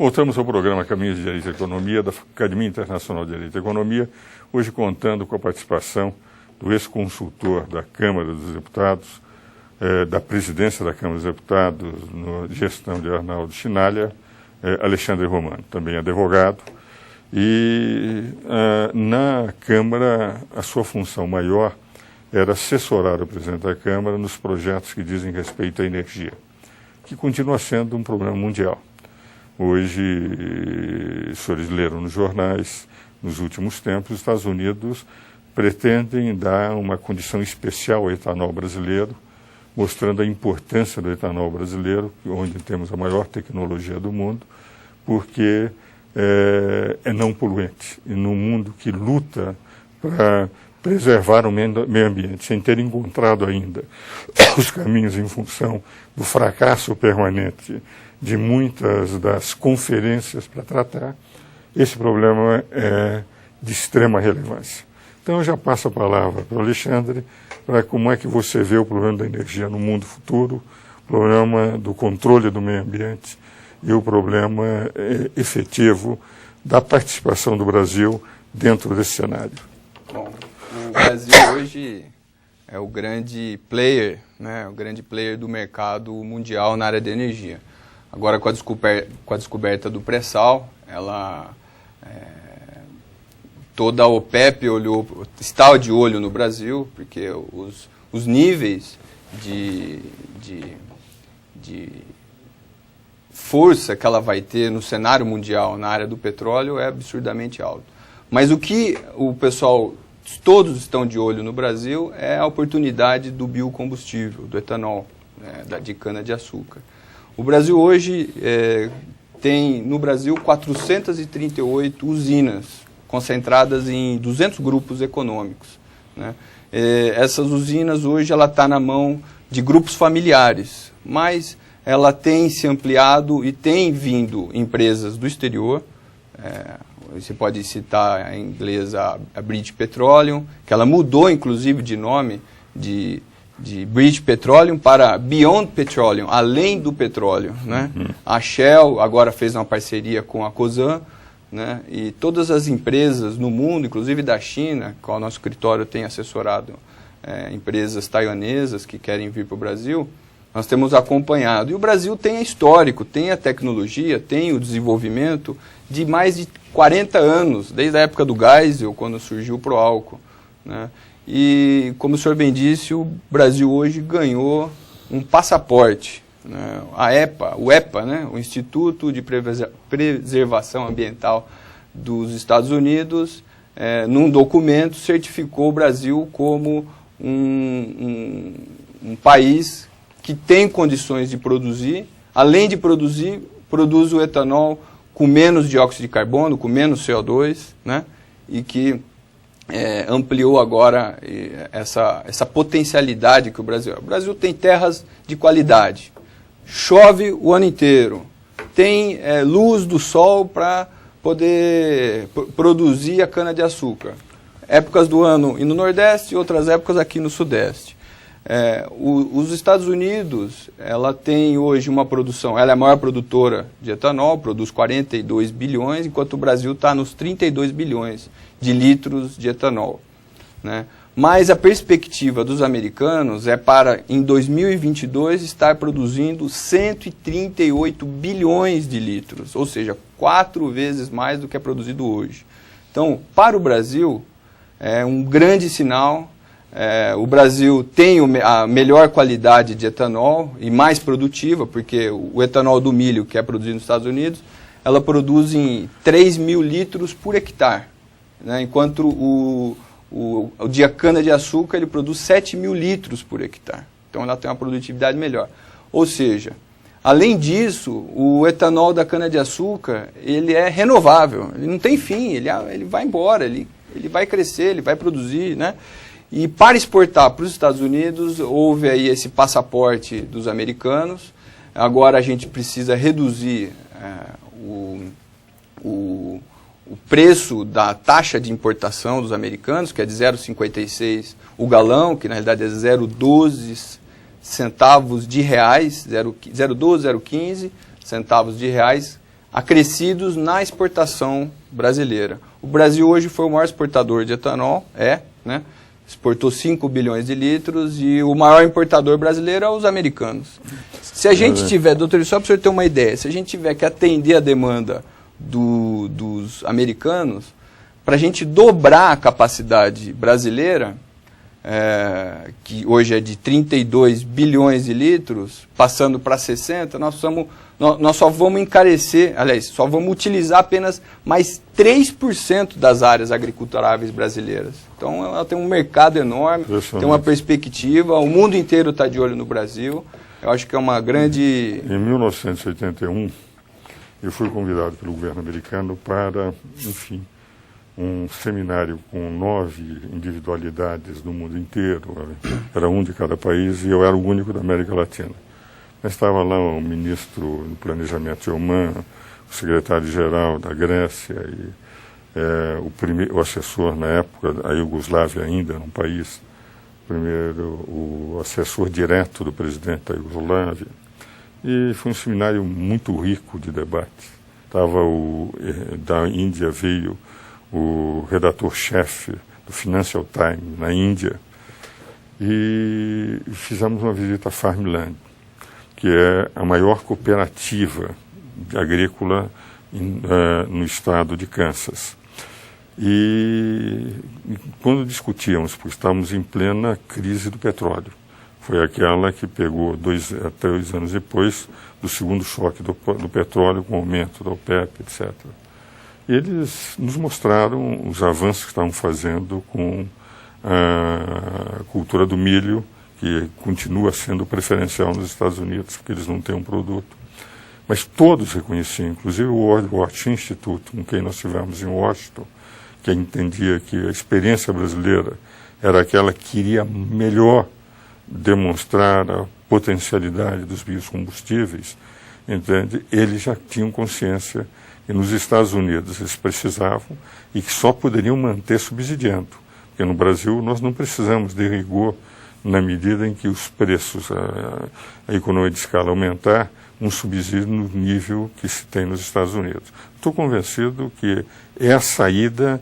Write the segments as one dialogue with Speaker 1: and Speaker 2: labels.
Speaker 1: Voltamos ao programa Caminhos de Direito e Economia da Academia Internacional de Direito e Economia, hoje contando com a participação do ex-consultor da Câmara dos Deputados, da presidência da Câmara dos Deputados, na gestão de Arnaldo Chinalha, Alexandre Romano, também advogado. E na Câmara, a sua função maior era assessorar o presidente da Câmara nos projetos que dizem respeito à energia, que continua sendo um problema mundial. Hoje, os senhores leram nos jornais, nos últimos tempos, os Estados Unidos pretendem dar uma condição especial ao etanol brasileiro, mostrando a importância do etanol brasileiro, onde temos a maior tecnologia do mundo, porque é não poluente. E num mundo que luta para preservar o meio ambiente, sem ter encontrado ainda os caminhos em função do fracasso permanente de muitas das conferências para tratar, esse problema é de extrema relevância. Então eu já passo a palavra para o Alexandre, para como é que você vê o problema da energia no mundo futuro, o problema do controle do meio ambiente e o problema efetivo da participação do Brasil dentro desse cenário.
Speaker 2: Bom, o Brasil hoje é o grande player, né, o grande player do mercado mundial na área de energia. Agora, com a descoberta do pré-sal, toda a OPEP está de olho no Brasil, porque os níveis de força que ela vai ter no cenário mundial na área do petróleo é absurdamente alto. Mas o que o pessoal, todos estão de olho no Brasil, é a oportunidade do biocombustível, do etanol, de cana-de-açúcar. O Brasil hoje tem, no Brasil, 438 usinas concentradas em 200 grupos econômicos, né? Essas usinas hoje ela está na mão de grupos familiares, mas ela tem se ampliado e tem vindo empresas do exterior. Você pode citar em inglês a British Petroleum, que ela mudou inclusive de nome de British Petroleum para Beyond Petroleum, além do petróleo, né? A Shell agora fez uma parceria com a Cosan, né? E todas as empresas no mundo, inclusive da China, com o nosso escritório tem assessorado empresas taiwanesas que querem vir para o Brasil, nós temos acompanhado. E o Brasil tem histórico, tem a tecnologia, tem o desenvolvimento de mais de 40 anos, desde a época do Geisel, quando surgiu o Proálcool, né? E, como o senhor bem disse, o Brasil hoje ganhou um passaporte, né? O EPA, né? O Instituto de Preservação Ambiental dos Estados Unidos, num documento, certificou o Brasil como um país que tem condições de produzir, além de produzir, produz o etanol com menos dióxido de carbono, com menos CO2, né? E que ampliou agora essa potencialidade que o Brasil... O Brasil tem terras de qualidade, chove o ano inteiro, tem luz do sol para poder produzir a cana-de-açúcar. Épocas do ano e no Nordeste e outras épocas aqui no Sudeste. Os Estados Unidos, ela tem hoje uma produção, ela é a maior produtora de etanol, produz 42 bilhões, enquanto o Brasil está nos 32 bilhões de litros de etanol, né? Mas a perspectiva dos americanos é para, em 2022, estar produzindo 138 bilhões de litros, ou seja, 4 vezes mais do que é produzido hoje. Então, para o Brasil, é um grande sinal. O Brasil tem a melhor qualidade de etanol e mais produtiva, porque o etanol do milho, que é produzido nos Estados Unidos, ela produz em 3 mil litros por hectare, né? Enquanto o de cana-de-açúcar ele produz 7 mil litros por hectare. Então ela tem uma produtividade melhor. Ou seja, além disso, o etanol da cana-de-açúcar ele é renovável, ele não tem fim, ele vai embora, ele vai crescer, ele vai produzir, né? E para exportar para os Estados Unidos, houve aí esse passaporte dos americanos. Agora a gente precisa reduzir o preço da taxa de importação dos americanos, que é de 0,56 o galão, que na realidade é 0,12 centavos de reais, 0,12, 0,15 centavos de reais acrescidos na exportação brasileira. O Brasil hoje foi o maior exportador de etanol, né? Exportou 5 bilhões de litros e o maior importador brasileiro é os americanos. Se a gente tiver, doutor, só para o senhor ter uma ideia, se a gente tiver que atender a demanda dos americanos, para a gente dobrar a capacidade brasileira, que hoje é de 32 bilhões de litros, passando para 60, nós só vamos encarecer, aliás, só vamos utilizar apenas mais 3% das áreas agriculturáveis brasileiras. Então, ela tem um mercado enorme, tem uma perspectiva, o mundo inteiro está de olho no Brasil. Eu acho que é uma grande...
Speaker 1: Em 1981, eu fui convidado pelo governo americano para, enfim, um seminário com 9 individualidades do mundo inteiro, era um de cada país, e eu era o único da América Latina. Estava lá o ministro do Planejamento Oman, o secretário-geral da Grécia, e o assessor na época, a Iugoslávia ainda era um país, o assessor direto do presidente da Iugoslávia. E foi um seminário muito rico de debate. Da Índia veio o redator-chefe do Financial Times na Índia, e fizemos uma visita à Farmland, que é a maior cooperativa agrícola no estado de Kansas. E quando discutíamos, porque estávamos em plena crise do petróleo, foi aquela que pegou 2 anos depois do segundo choque do petróleo, com o aumento da OPEP, etc. Eles nos mostraram os avanços que estavam fazendo com a cultura do milho, que continua sendo preferencial nos Estados Unidos, porque eles não têm um produto. Mas todos reconheciam, inclusive o World Watch Institute, com quem nós tivemos em Washington, que entendia que a experiência brasileira era aquela que queria melhor demonstrar a potencialidade dos biocombustíveis, entende? Eles já tinham consciência que nos Estados Unidos eles precisavam e que só poderiam manter subsidiando. Porque no Brasil nós não precisamos de rigor na medida em que os preços, a economia de escala aumentar, um subsídio no nível que se tem nos Estados Unidos. Estou convencido que é a saída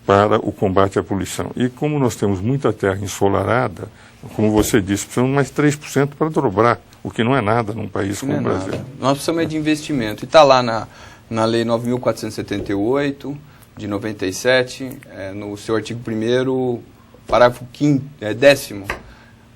Speaker 1: para o combate à poluição. E como nós temos muita terra ensolarada, como você disse, precisamos mais 3% para dobrar, o que não é nada num país como o Brasil.
Speaker 2: Nada. Nós precisamos de investimento. E está lá na Lei 9.478, de 97, no seu artigo 1º, parágrafo 10º,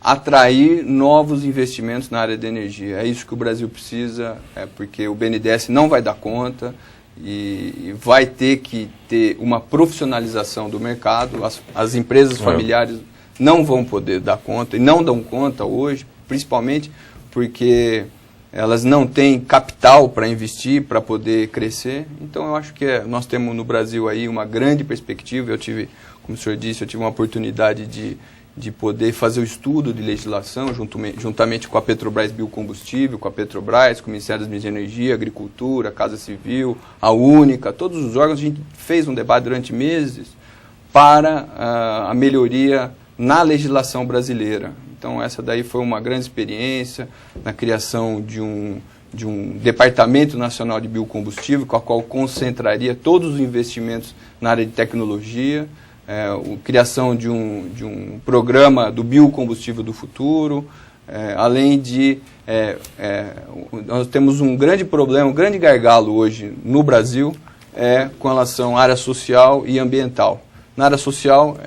Speaker 2: atrair novos investimentos na área de energia. É isso que o Brasil precisa, porque o BNDES não vai dar conta e vai ter que ter uma profissionalização do mercado. As empresas familiares não vão poder dar conta, e não dão conta hoje, principalmente porque elas não têm capital para investir, para poder crescer. Então, eu acho que nós temos no Brasil aí uma grande perspectiva. Eu tive, como o senhor disse, eu tive uma oportunidade de poder fazer o estudo de legislação juntamente com a Petrobras Biocombustível, com a Petrobras, com o Ministério das Minas e Energia, Agricultura, Casa Civil, a Única, todos os órgãos. A gente fez um debate durante meses para a melhoria na legislação brasileira. Então, essa daí foi uma grande experiência na criação de um Departamento Nacional de Biocombustível, com a qual concentraria todos os investimentos na área de tecnologia, a criação de um programa do biocombustível do futuro, além de... nós temos um grande problema, um grande gargalo hoje no Brasil, com relação à área social e ambiental. Na área social,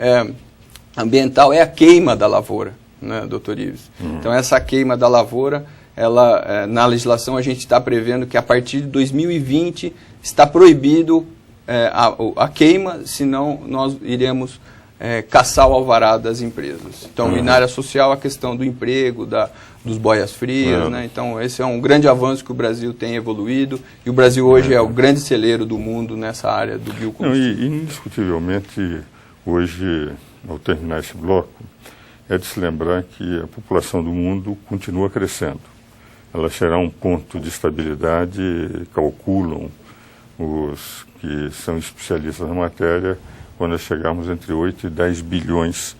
Speaker 2: ambiental é a queima da lavoura, né, doutor Ives? Então, essa queima da lavoura, na legislação a gente está prevendo que a partir de 2020 está proibido a queima, senão nós iremos caçar o alvará das empresas. Então, e na área social, a questão do emprego, dos boias frias, né? Então, esse é um grande avanço que o Brasil tem evoluído, e o Brasil hoje é o grande celeiro do mundo nessa área do biocombustível.
Speaker 1: E indiscutivelmente, hoje, ao terminar esse bloco, é de se lembrar que a população do mundo continua crescendo. Ela será um ponto de estabilidade, calculam os que são especialistas na matéria, quando chegarmos entre 8 e 10 bilhões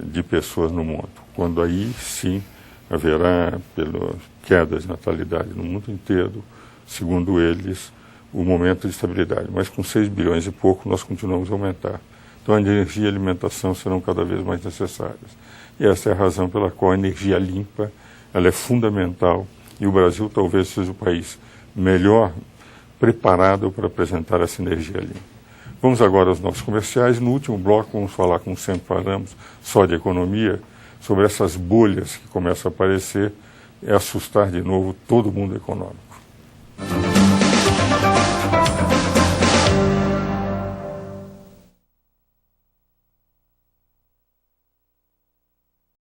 Speaker 1: de pessoas no mundo. Quando aí sim haverá, pelas quedas de natalidade no mundo inteiro, segundo eles, o momento de estabilidade. Mas com 6 bilhões e pouco nós continuamos a aumentar. Então a energia e a alimentação serão cada vez mais necessárias. E essa é a razão pela qual a energia limpa ela é fundamental e o Brasil talvez seja o país melhor preparado para apresentar essa energia limpa. Vamos agora aos nossos comerciais. No último bloco vamos falar, como sempre falamos, só de economia, sobre essas bolhas que começam a aparecer e assustar de novo todo o mundo econômico.